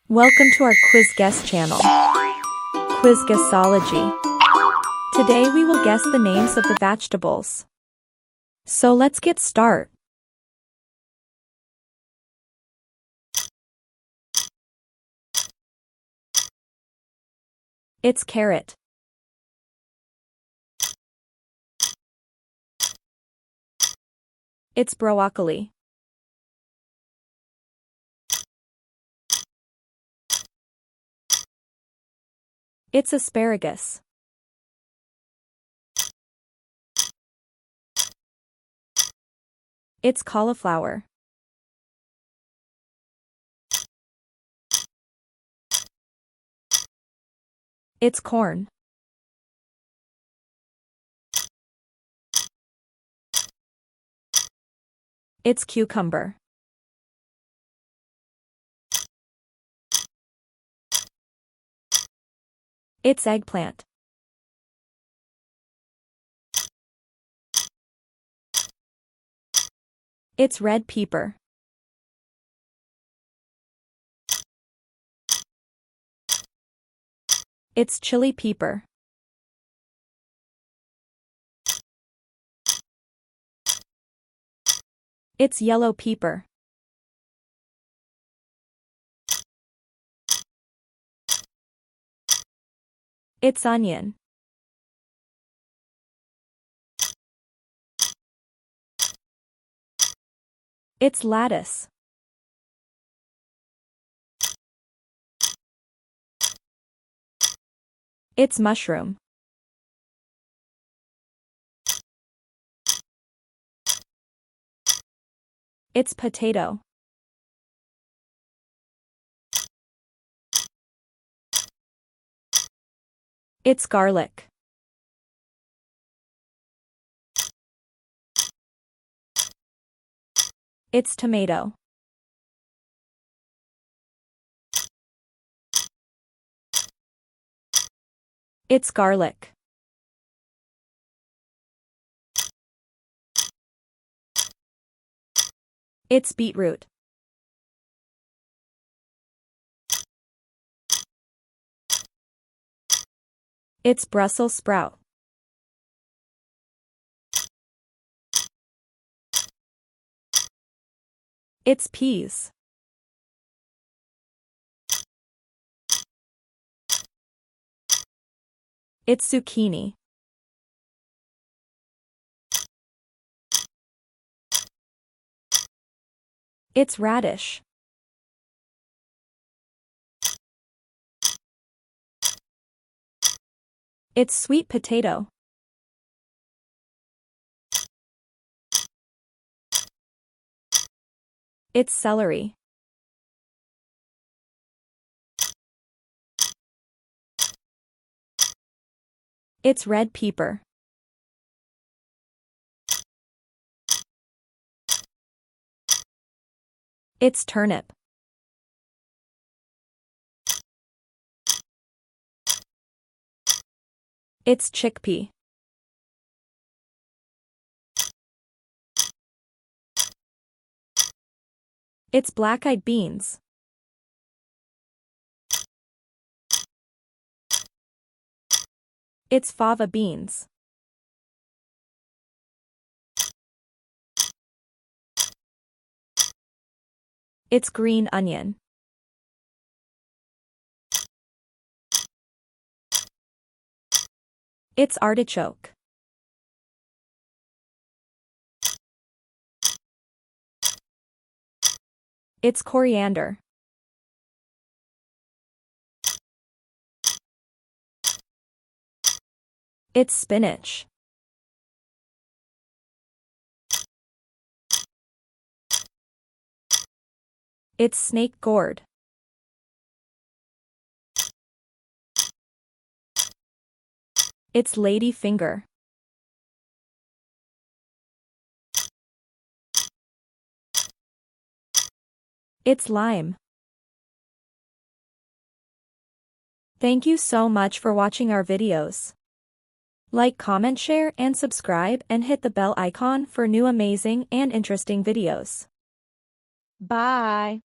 Welcome to our quiz guess channel, Quiz Guessology. Today we will guess the names of the vegetables. So let's get started. It's carrot. It's broccoli. It's asparagus. It's cauliflower. It's corn. It's cucumber. It's eggplant. It's red pepper. It's chili pepper. It's yellow pepper. It's onion. It's lettuce. It's mushroom. It's potato. It's garlic. It's tomato. It's garlic. It's beetroot. It's Brussels sprout. It's peas. It's zucchini. It's radish. It's sweet potato. It's celery. It's red pepper. It's turnip. It's chickpea. It's black-eyed beans. It's fava beans. It's green onion. It's artichoke. It's coriander. It's spinach. It's snake gourd. It's lady finger. It's lime. Thank you so much for watching our videos. Like, comment, share, and subscribe, and hit the bell icon for new amazing and interesting videos. Bye.